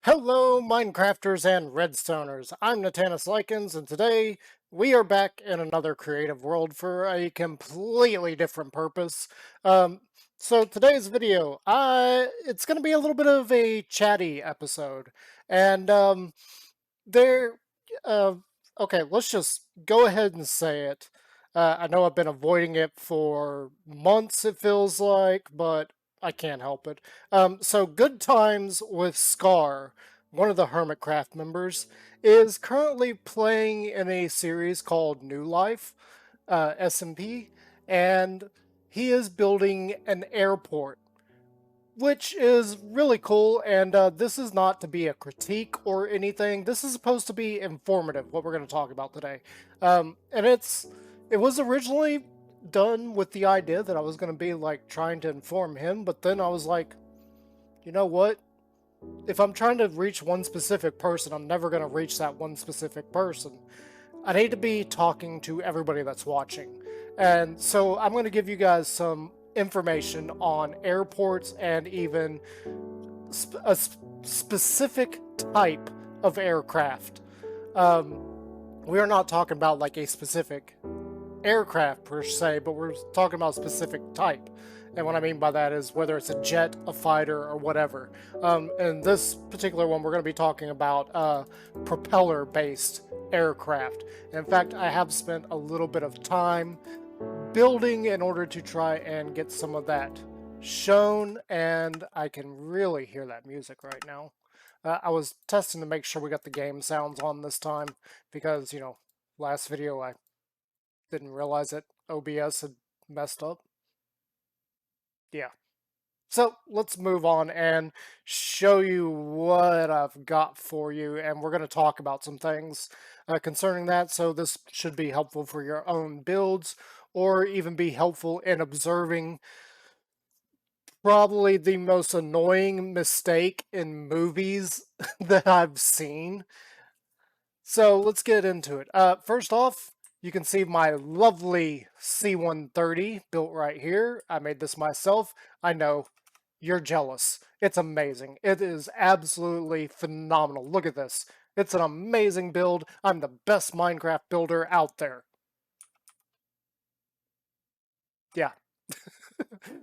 Hello, Minecrafters and Redstoners. I'm Natanis Likens, and today we are back in another creative world for a completely different purpose. Um, so today's video, it's going to be a little bit of a chatty episode, and there, uh, okay, let's just go ahead and say it. I know I've been avoiding it for months, it feels like, but I can't help it. So, Good Times with Scar, one of the Hermitcraft members, is currently playing in a series called New Life, SMP, and he is building an airport, which is really cool. And this is not to be a critique or anything. This is supposed to be informative, what we're going to talk about today. And it was originally done with the idea that I was going to be like trying to inform him, but then I was like, you know what? If I'm trying to reach one specific person, I'm never going to reach that one specific person. I need to be talking to everybody that's watching. And so I'm going to give you guys some information on airports and even a specific type of aircraft. Um, we are not talking about like a specific aircraft per se, but we're talking about a specific type. And what I mean by that is whether it's a jet, a fighter, or whatever. In this particular one, we're going to be talking about propeller-based aircraft. In fact, I have spent a little bit of time building in order to try and get some of that shown, and I can really hear that music right now. I was testing to make sure we got the game sounds on this time because, last video I didn't realize that OBS had messed up. Yeah. So let's move on and show you what I've got for you. And we're going to talk about some things concerning that. So this should be helpful for your own builds or even be helpful in observing probably the most annoying mistake in movies that I've seen. So let's get into it. First off, you can see my lovely C130 built right here. I made this myself. I know, you're jealous. It's amazing. It is absolutely phenomenal. Look at this. It's an amazing build. I'm the best Minecraft builder out there. Yeah.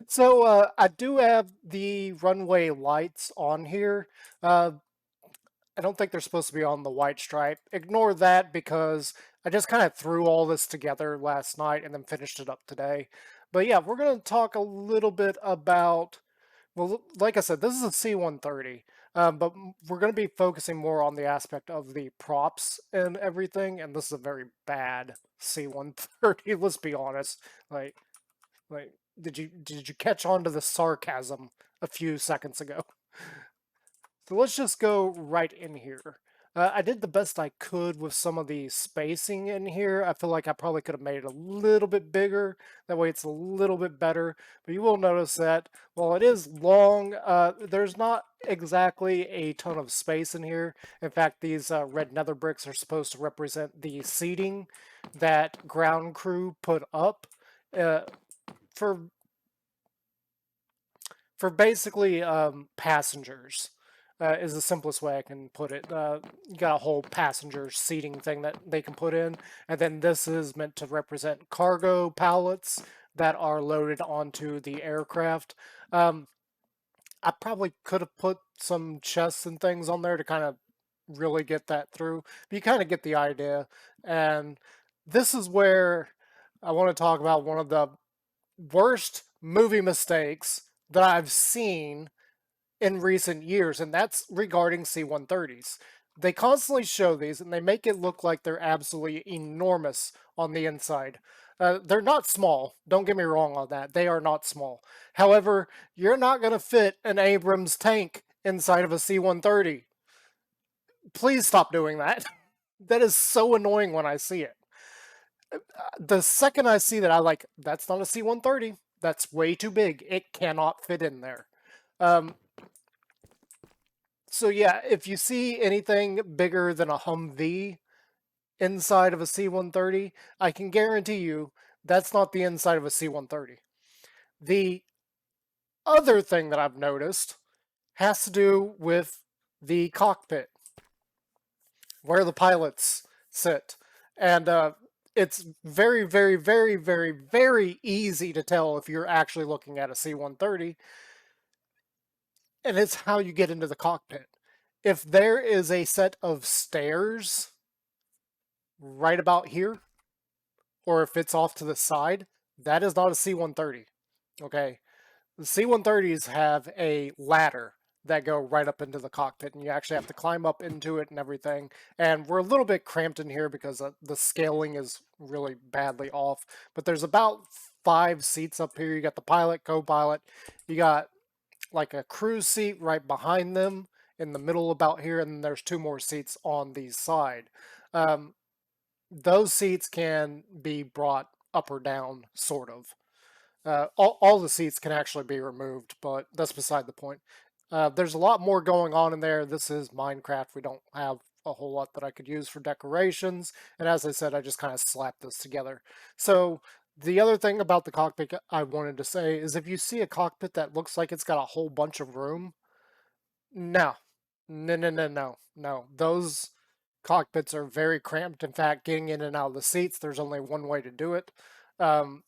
So I do have the runway lights on here. I don't think they're supposed to be on the white stripe. Ignore that because I just kind of threw all this together last night and then finished it up today. But yeah, we're going to talk a little bit about, well, like I said, this is a C130, but we're going to be focusing more on the aspect of the props and everything, and this is a very bad C130, let's be honest. Like, like, did you catch on to the sarcasm a few seconds ago? So let's just go right in here. I did the best I could with some of the spacing in here. I feel like I probably could have made it a little bit bigger. That way it's a little bit better. But you will notice that while it is long, there's not exactly a ton of space in here. In fact, these red nether bricks are supposed to represent the seating that ground crew put up uh, for basically passengers. Is the simplest way I can put it. You got a whole passenger seating thing that they can put in, and then this is meant to represent cargo pallets that are loaded onto the aircraft. I probably could have put some chests and things on there to kind of really get that through, but you kind of get the idea. And this is where I want to talk about one of the worst movie mistakes that I've seen in recent years, and that's regarding C-130s. They constantly show these, and they make it look like they're absolutely enormous on the inside. They're not small. Don't get me wrong on that. They are not small. However, you're not going to fit an Abrams tank inside of a C-130. Please stop doing that. That is so annoying when I see it. The second I see that, I like, that's not a C-130. That's way too big. It cannot fit in there. Um, So yeah, if you see anything bigger than a Humvee inside of a C-130, I can guarantee you that's not the inside of a C-130. The other thing that I've noticed has to do with the cockpit, where the pilots sit. And it's very, very, very, very, very easy to tell if you're actually looking at a C-130, and it's how you get into the cockpit. If there is a set of stairs right about here, or if it's off to the side, that is not a C-130, okay? The C-130s have a ladder that go right up into the cockpit, and you actually have to climb up into it and everything. And we're a little bit cramped in here because the scaling is really badly off. But there's about 5 seats up here. You got the pilot, co-pilot. You got like a cruise seat right behind them in the middle about here, and then there's 2 more seats on the side. Um, those seats can be brought up or down, sort of. All the seats can actually be removed, but that's beside the point. There's a lot more going on in there. This is Minecraft. We don't have a whole lot that I could use for decorations. And as I said, I just kind of slapped this together. So the other thing about the cockpit I wanted to say is if you see a cockpit that looks like it's got a whole bunch of room, no. No, no, no, no, no. Those cockpits are very cramped. In fact, getting in and out of the seats, there's only one way to do it. Um,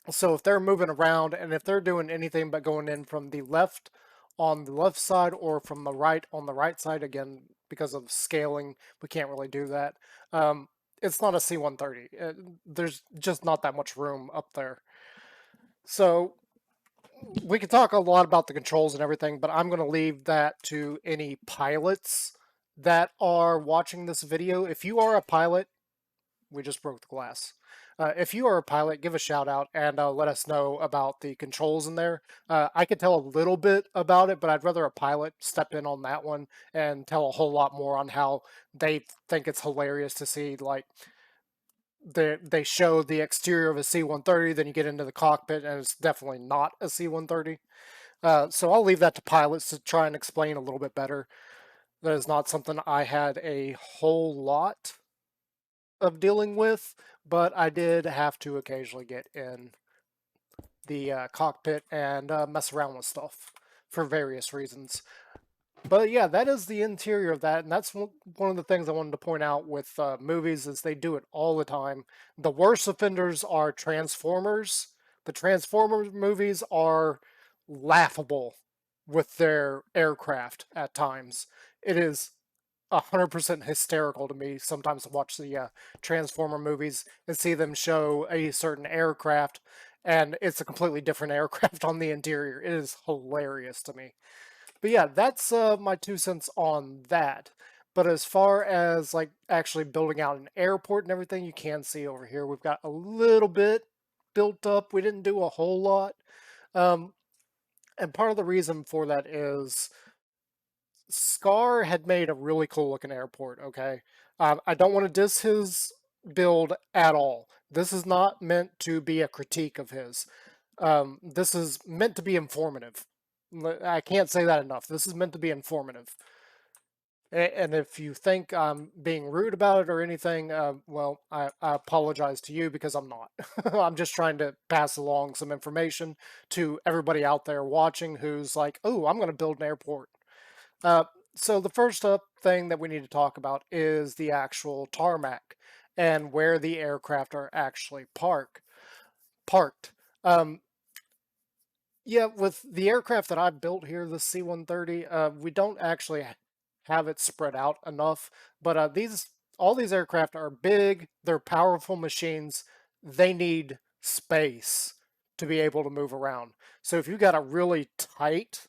so if they're moving around and if they're doing anything but going in from the left on the left side or from the right on the right side, again, because of scaling, we can't really do that. It's not a C-130. There's just not that much room up there. So we can talk a lot about the controls and everything, but I'm going to leave that to any pilots that are watching this video. If you are a pilot, we just broke the glass. If you are a pilot, give a shout out and let us know about the controls in there. I could tell a little bit about it, but I'd rather a pilot step in on that one and tell a whole lot more on how they think it's hilarious to see, like, they show the exterior of a C-130, then you get into the cockpit and it's definitely not a C-130. So I'll leave that to pilots to try and explain a little bit better. That is not something I had a whole lot of dealing with, but I did have to occasionally get in the cockpit and mess around with stuff for various reasons. But yeah, that is the interior of that, and that's one of the things I wanted to point out with movies is they do it all the time. The worst offenders are Transformers. The Transformers movies are laughable with their aircraft at times. It is 100% hysterical to me sometimes to watch the Transformer movies and see them show a certain aircraft and it's a completely different aircraft on the interior. It is hilarious to me. But yeah, that's my 2 cents on that. But as far as like actually building out an airport and everything, you can see over here we've got a little bit built up. We didn't do a whole lot. Um, and part of the reason for that is Scar had made a really cool looking airport, okay? I don't want to diss his build at all. This is not meant to be a critique of his. This is meant to be informative. I can't say that enough. This is meant to be informative. And if you think I'm being rude about it or anything, well, I apologize to you because I'm not. I'm just trying to pass along some information to everybody out there watching who's like, oh, I'm going to build an airport. Uh, so the first up thing that we need to talk about is the actual tarmac and where the aircraft are actually parked. Um, yeah, with the aircraft that I've built here, the C-130, we don't actually have it spread out enough. But all these aircraft are big, they're powerful machines, they need space to be able to move around. So if you got a really tight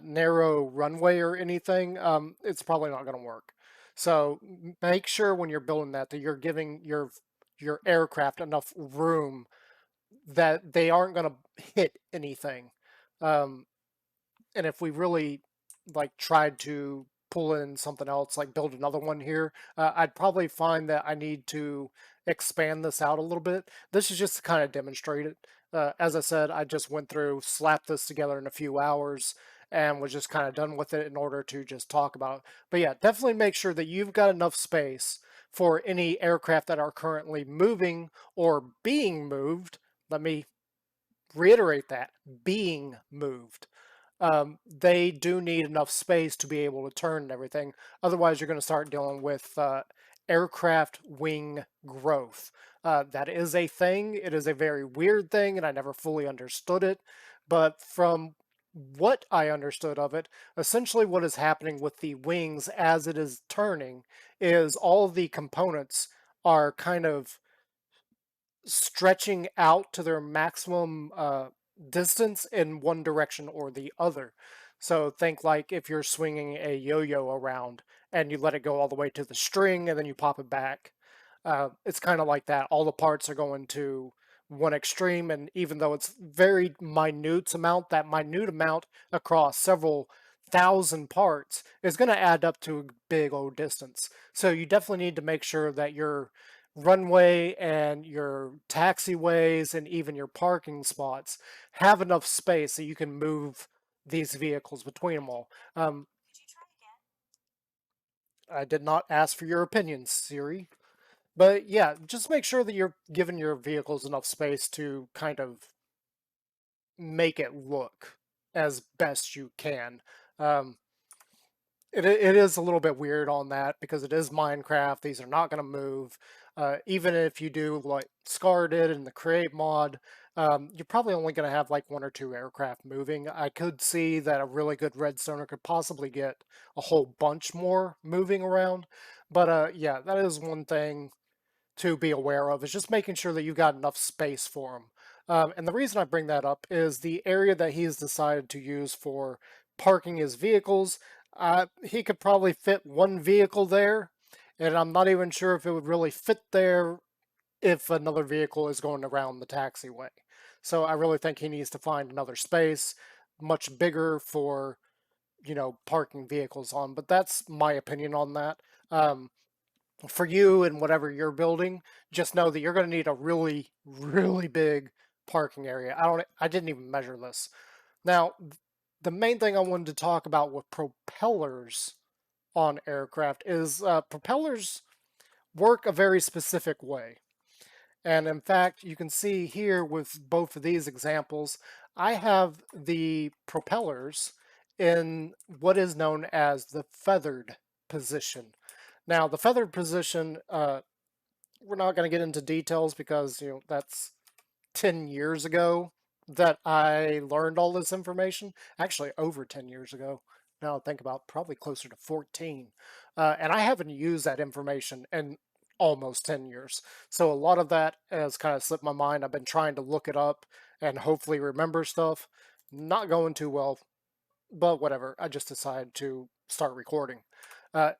narrow runway or anything, it's probably not going to work. So make sure when you're building that you're giving your aircraft enough room that they aren't going to hit anything. Um, and if we really like tried to pull in something else, like build another one here, I'd probably find that I need to expand this out a little bit. This is just to kind of demonstrate it. As I said, I just went through, slapped this together in a few hours, and was just kind of done with it in order to just talk about it. But yeah, definitely make sure that you've got enough space for any aircraft that are currently moving or being moved. Let me reiterate that, being moved. they do need enough space to be able to turn and everything. Otherwise, you're going to start dealing with aircraft wing growth. That is a thing. It is a very weird thing, and I never fully understood it. But from what I understood of it, essentially what is happening with the wings as it is turning is all of the components are kind of stretching out to their maximum distance in one direction or the other. So think like if you're swinging a yo-yo around and you let it go all the way to the string and then you pop it back. It's kind of like that. All the parts are going to one extreme, and even though it's very minute amount, that minute amount across several thousand parts is going to add up to a big old distance. So you definitely need to make sure that your runway and your taxiways and even your parking spots have enough space so you can move these vehicles between them all. I did not ask for your opinion, Siri. But yeah, just make sure that you're giving your vehicles enough space to kind of make it look as best you can. Um, it is a little bit weird on that because it is Minecraft. These are not going to move. Even if you do like Scar did in the Create mod, you're probably only going to have like one or two aircraft moving. I could see that a really good redstoner could possibly get a whole bunch more moving around. But yeah, that is one thing to be aware of, is just making sure that you've got enough space for them. And the reason I bring that up is the area that he's decided to use for parking his vehicles. He could probably fit one vehicle there, and I'm not even sure if it would really fit there if another vehicle is going around the taxiway. So I really think he needs to find another space, much bigger for, parking vehicles on. But that's my opinion on that. For you and whatever you're building, just know that you're going to need a really, really big parking area. I didn't even measure this. Now, the main thing I wanted to talk about with propellers on aircraft is propellers work a very specific way. And in fact, you can see here with both of these examples, I have the propellers in what is known as the feathered position. Now, the feathered position, we're not going to get into details because, that's 10 years ago that I learned all this information. Actually, over 10 years ago. Now I think about probably closer to 14. And I haven't used that information in almost 10 years. So a lot of that has kind of slipped my mind. I've been trying to look it up and hopefully remember stuff. Not going too well, but whatever. I just decided to start recording.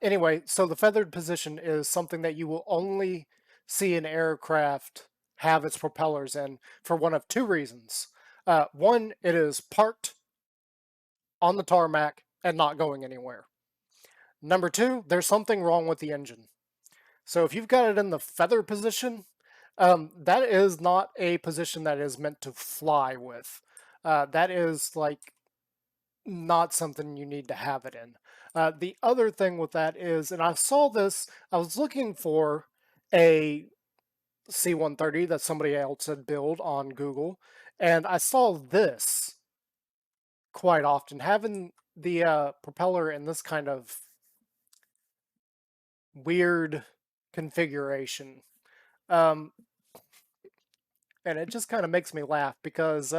Anyway, so the feathered position is something that you will only see an aircraft have its propellers in for one of two reasons. One, it is parked on the tarmac and not going anywhere. Number two, there's something wrong with the engine. So if you've got it in the feather position, that is not a position that is meant to fly with. That is like not something you need to have it in. The other thing with that is, and I saw this, I was looking for a C130 that somebody else had built on Google, and I saw this quite often, having the propeller in this kind of weird configuration. Um, and it just kind of makes me laugh because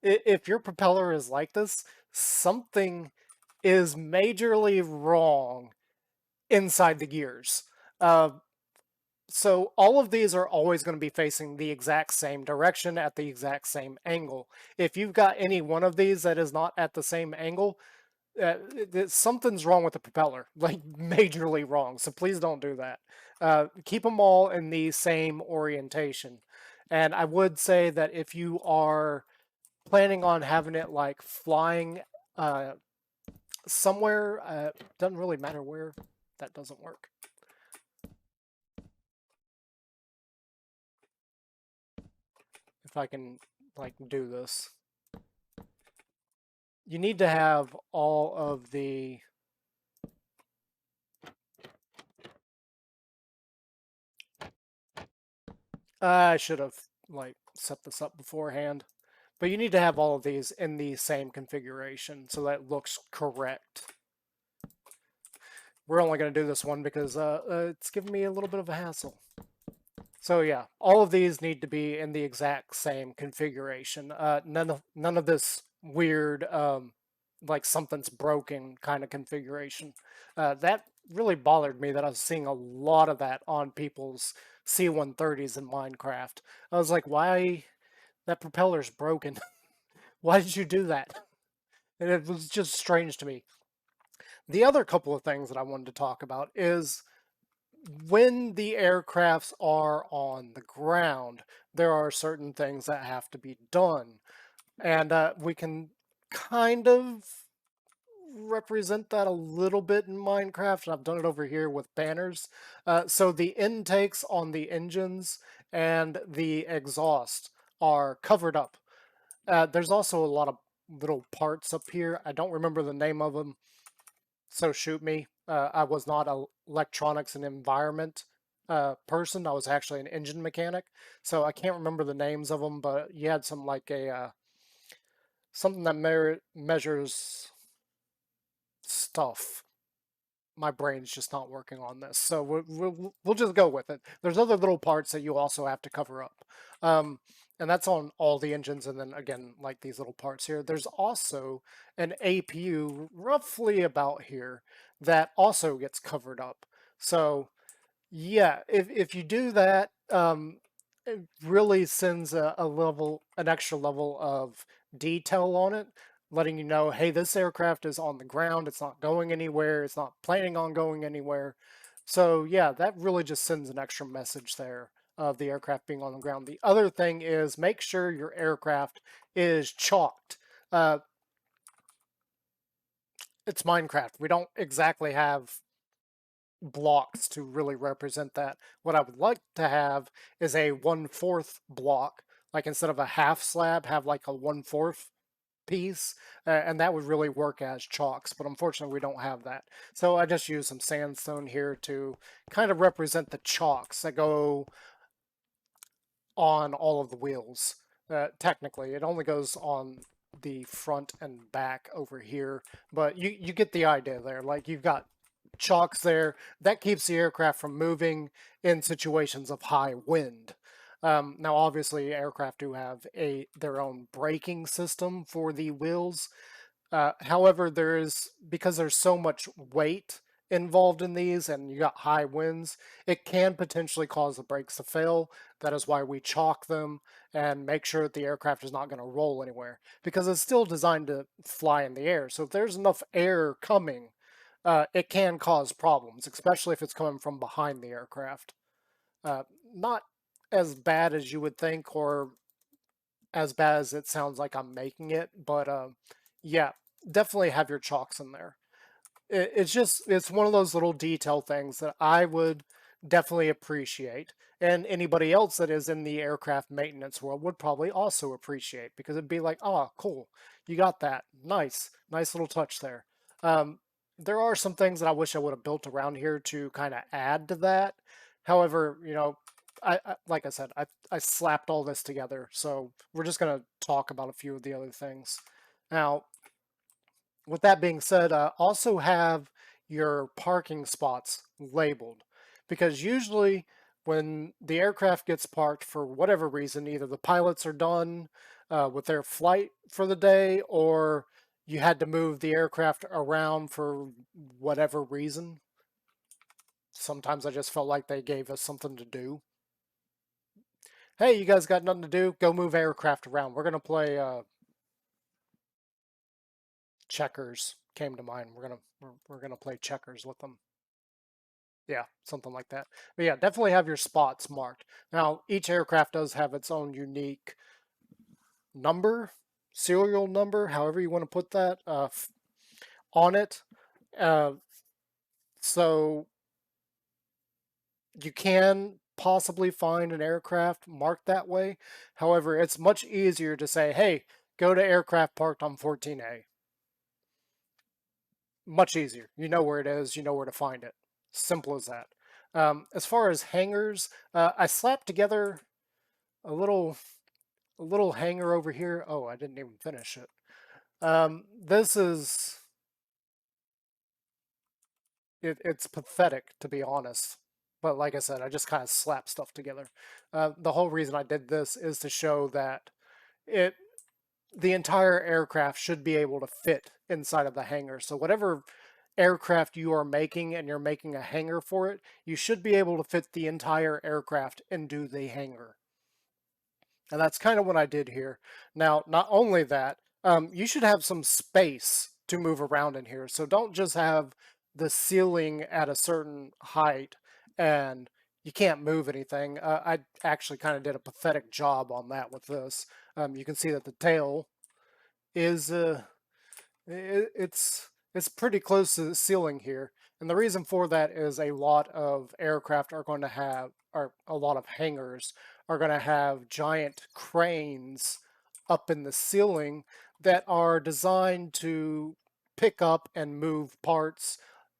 if your propeller is like this, something is majorly wrong inside the gears. Uh, so all of these are always going to be facing the exact same direction at the exact same angle. If you've got any one of these that is not at the same angle, something's wrong with the propeller, like majorly wrong. So please don't do that. Keep them all in the same orientation. And I would say that if you are planning on having it like flying somewhere, doesn't really matter where, that doesn't work. If I can like do this, you need to have all of the I should have like set this up beforehand, But you need to have all of these in the same configuration so that it looks correct. We're only going to do this one because it's giving me a little bit of a hassle. So yeah, all of these need to be in the exact same configuration. None of this weird like something's broken kind of configuration. That really bothered me that I was seeing a lot of that on people's C130s in Minecraft. I was like, why that propeller's broken? Why did you do that? And it was just strange to me. The other couple of things that I wanted to talk about is when the aircrafts are on the ground, there are certain things that have to be done. And we can kind of represent that a little bit in Minecraft. I've done it over here with banners. So the intakes on the engines and the exhaust are covered up. There's also a lot of little parts up here. I don't remember the name of them, so shoot me. I was not a electronics and environment person. I was actually an engine mechanic, so I can't remember the names of them. But you had some like a something that measures stuff. My brain's just not working on this, so we'll just go with it. There's other little parts that you also have to cover up, and that's on all the engines. And then again, like these little parts here, there's also an APU roughly about here that also gets covered up. So yeah, if you do that, it really sends an extra level of detail on it, letting you know, hey, this aircraft is on the ground, it's not going anywhere, it's not planning on going anywhere. So yeah, that really just sends an extra message there of the aircraft being on the ground. The other thing is make sure your aircraft is chalked. Uh, it's Minecraft. We don't exactly have blocks to really represent that. What I would like to have is a 1/4 block, like instead of a half slab, have like a 1/4 piece, and that would really work as chalks, but unfortunately we don't have that. So I just use some sandstone here to kind of represent the chalks that go on all of the wheels. Technically, it only goes on the front and back over here, but you get the idea there. Like you've got chalks there that keeps the aircraft from moving in situations of high wind. Now, obviously, aircraft do have their own braking system for the wheels. However, because there's so much weight involved in these and you got high winds, it can potentially cause the brakes to fail. That is why we chalk them and make sure that the aircraft is not going to roll anywhere because it's still designed to fly in the air. So if there's enough air coming, it can cause problems, especially if it's coming from behind the aircraft. Uh, Not as bad as you would think or as bad as it sounds like I'm making it, but yeah, definitely have your chalks in there. It's one of those little detail things that I would definitely appreciate, and anybody else that is in the aircraft maintenance world would probably also appreciate because it'd be like, oh, cool, you got that, nice little touch there. Um, there are some things that I wish I would have built around here to kind of add to that. However, like I said, I slapped all this together, so we're just gonna talk about a few of the other things now. With that being said, also have your parking spots labeled because usually when the aircraft gets parked for whatever reason, either the pilots are done with their flight for the day or you had to move the aircraft around for whatever reason. Sometimes I just felt like they gave us something to do. Hey, you guys got nothing to do? Go move aircraft around. We're going to play checkers came to mind. We're gonna play checkers with them. Yeah, something like that. But yeah, definitely have your spots marked. Now, each aircraft does have its own unique number, serial number, however you want to put that, on it. Uh, so you can possibly find an aircraft marked that way. However, it's much easier to say, hey, go to aircraft parked on 14A. Much easier. You know where it is, you know where to find it. Simple as that. As far as hangars, I slapped together a little. a little hangar over here. Oh, I didn't even finish it. This is it's pathetic, to be honest. But like I said, I just kind of slap stuff together. The whole reason I did this is to show that it the entire aircraft should be able to fit inside of the hangar. So whatever aircraft you are making and you're making a hangar for it, you should be able to fit the entire aircraft into the hangar. And that's kind of what I did here. Now, not only that, you should have some space to move around in here. So don't just have the ceiling at a certain height and you can't move anything. I actually kind of did a pathetic job on that with this. You can see that the tail is it's pretty close to the ceiling here, and the reason for that is a lot of aircraft are going to have, or a lot of hangars are going to have giant cranes up in the ceiling that are designed to pick up and move parts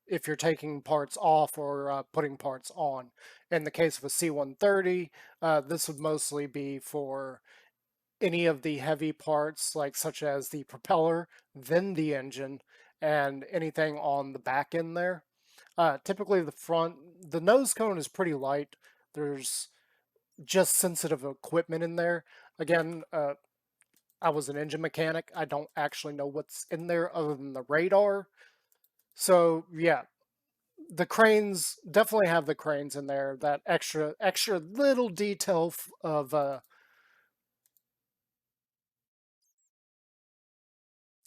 if you're taking parts off or putting parts on. In the case of a C130, this would mostly be for any of the heavy parts, like such as the propeller, then the engine, and anything on the back end there. Typically, the nose cone is pretty light. There's just sensitive equipment in there. Again, I was an engine mechanic. I don't actually know what's in there other than the radar. So yeah, the cranes definitely have the cranes in there. That extra little detail of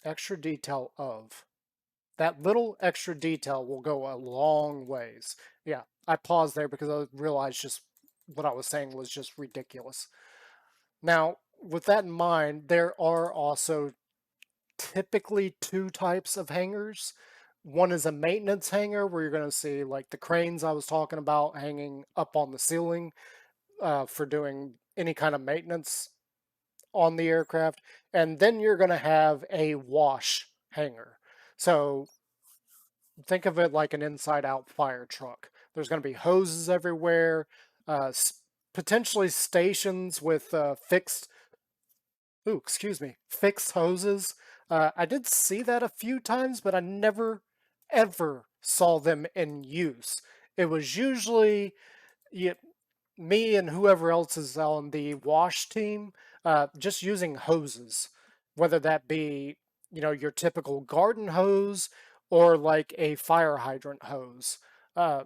extra detail of that little extra detail will go a long ways. Yeah, I paused there because I realized just what I was saying was just ridiculous. Now, with that in mind, there are also typically two types of hangars. One is a maintenance hangar where you're going to see like the cranes I was talking about hanging up on the ceiling for doing any kind of maintenance on the aircraft. And then you're going to have a wash hangar. So think of it like an inside out fire truck. There's going to be hoses everywhere, uh, potentially stations with fixed hoses. I did see that a few times, but I never ever saw them in use. It was usually you, me and whoever else is on the wash team just using hoses, whether that be your typical garden hose or like a fire hydrant hose. Uh,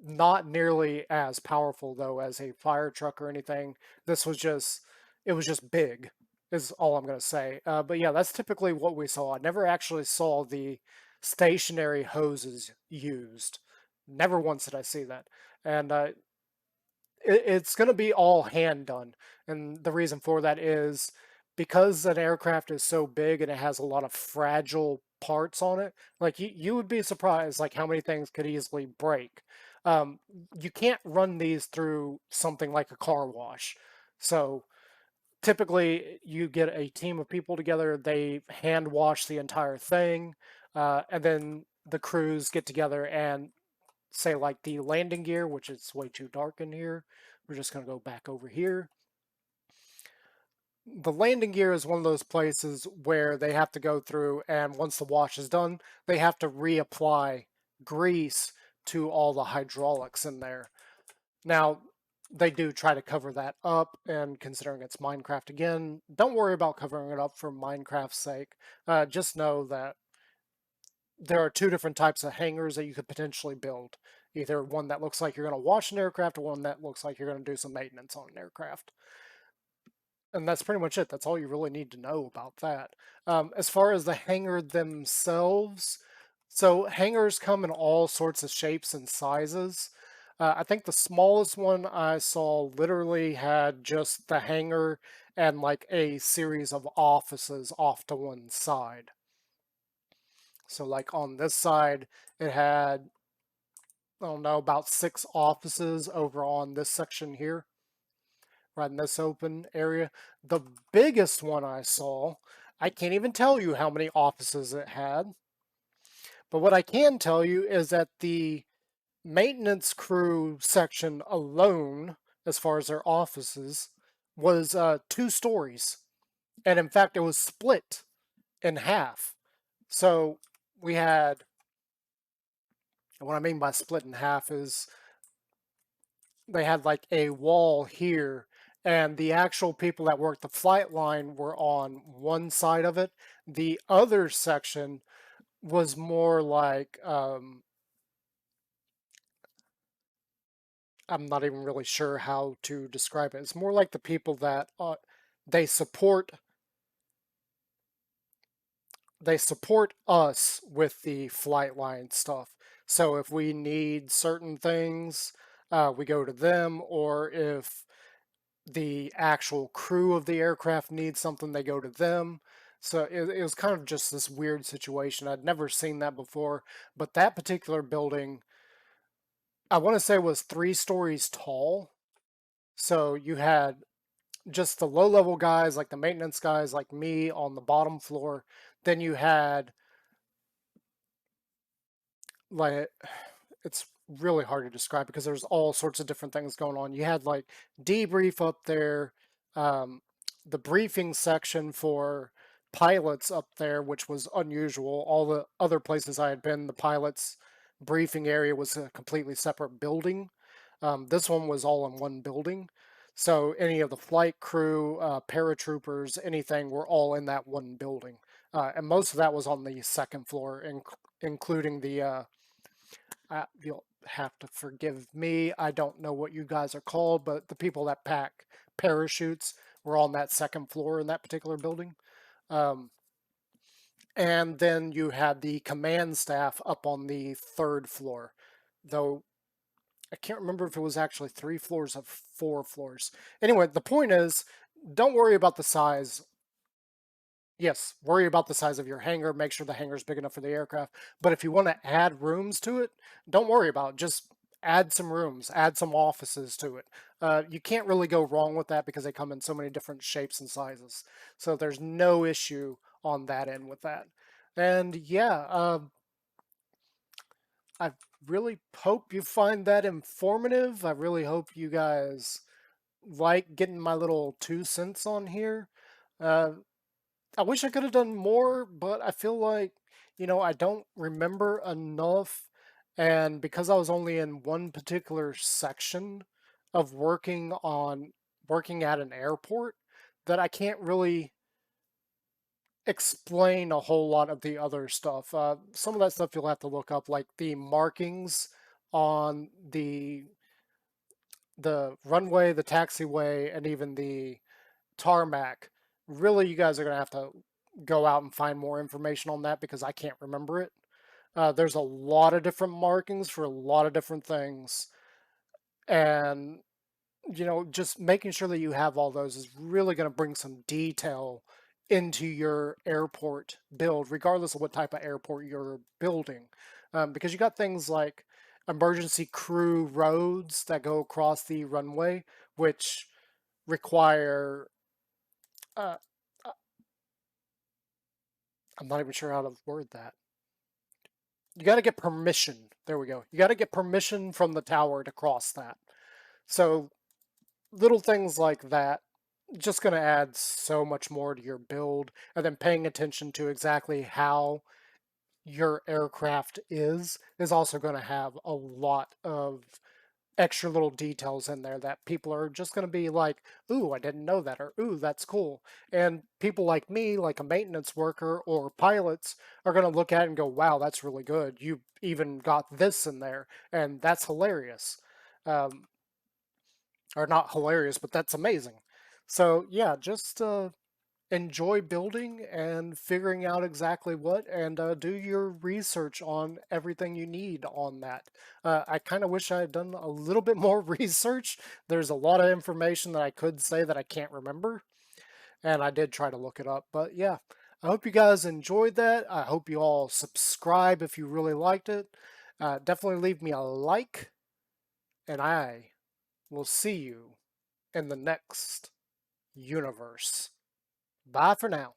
Not nearly as powerful though as a fire truck or anything. This was just it was just big is all I'm going to say. But yeah, that's typically what we saw. I never actually saw the stationary hoses used. Never once did I see that. And it's going to be all hand done. And the reason for that is because an aircraft is so big and it has a lot of fragile parts on it, like you would be surprised like how many things could easily break. Um, you can't run these through something like a car wash. So typically you get a team of people together, they hand wash the entire thing, and then the crews get together and say like the landing gear, which is way too dark in here. We're just going to go back over here. The landing gear is one of those places where they have to go through, and once the wash is done, they have to reapply grease to all the hydraulics in there. Now, they do try to cover that up, and considering it's Minecraft again, don't worry about covering it up for Minecraft's sake. Just know that there are two different types of hangars that you could potentially build. Either one that looks like you're going to wash an aircraft or one that looks like you're going to do some maintenance on an aircraft. And that's pretty much it. That's all you really need to know about that. As far as the hangar themselves, so hangars come in all sorts of shapes and sizes. I think the smallest one I saw literally had just the hangar and like a series of offices off to one side. So like on this side, it had, I don't know, about 6 offices over on this section here, right in this open area. The biggest one I saw, I can't even tell you how many offices it had, but what I can tell you is that the maintenance crew section alone, as far as their offices, was 2 stories, and in fact, it was split in half. So we had, and what I mean by split in half is they had like a wall here, and the actual people that worked the flight line were on one side of it. The other section was more like I'm not even really sure how to describe it. It's more like the people that they support they support us with the flight line stuff. So if we need certain things, we go to them, or if the actual crew of the aircraft needs something, they go to them. So it was kind of just this weird situation. I'd never seen that before, but that particular building, I want to say, was 3 stories tall. So you had just the low level guys, like the maintenance guys, like me, on the bottom floor. Then you had like it's really hard to describe because there's all sorts of different things going on. You had like debrief up there, um, the briefing section for pilots up there, which was unusual. All the other places I had been, the pilots' briefing area was a completely separate building. This one was all in one building. So any of the flight crew, paratroopers, anything were all in that one building. And most of that was on the second floor, including the you'll have to forgive me. I don't know what you guys are called, but the people that pack parachutes were on that second floor in that particular building. Um, and then you had the command staff up on the third floor, though I can't remember if it was actually 3 floors or 4 floors. Anyway, the point is, don't worry about the size. Yes, worry about the size of your hangar. Make sure the hangar is big enough for the aircraft. But if you want to add rooms to it, don't worry about it. Just add some rooms, add some offices to it. You can't really go wrong with that because they come in so many different shapes and sizes. So there's no issue on that end with that. And yeah, I really hope you find that informative. I really hope you guys like getting my little 2 cents on here. Uh, I wish I could have done more, but I feel like, I don't remember enough. And because I was only in one particular section of working at an airport, that I can't really explain a whole lot of the other stuff. Some of that stuff you'll have to look up, like the markings on the runway, the taxiway, and even the tarmac. Really, you guys are going to have to go out and find more information on that because I can't remember it. There's a lot of different markings for a lot of different things. And, just making sure that you have all those is really going to bring some detail into your airport build, regardless of what type of airport you're building. Because you got things like emergency crew roads that go across the runway, which require uh, I'm not even sure how to word that. You got to get permission. There we go. You got to get permission from the tower to cross that. So little things like that just going to add so much more to your build, and then paying attention to exactly how your aircraft is also going to have a lot of extra little details in there that people are just going to be like, ooh, I didn't know that, or ooh, that's cool. And people like me, like a maintenance worker or pilots, are going to look at it and go, wow, that's really good. You even got this in there, and that's hilarious. Um, or not hilarious, but that's amazing. So, yeah, just enjoy building and figuring out exactly what, and do your research on everything you need on that. I kind of wish I had done a little bit more research. There's a lot of information that I could say that I can't remember, and I did try to look it up. But yeah, I hope you guys enjoyed that. I hope you all subscribe if you really liked it. Definitely leave me a like, and I will see you in the next universe. Bye for now.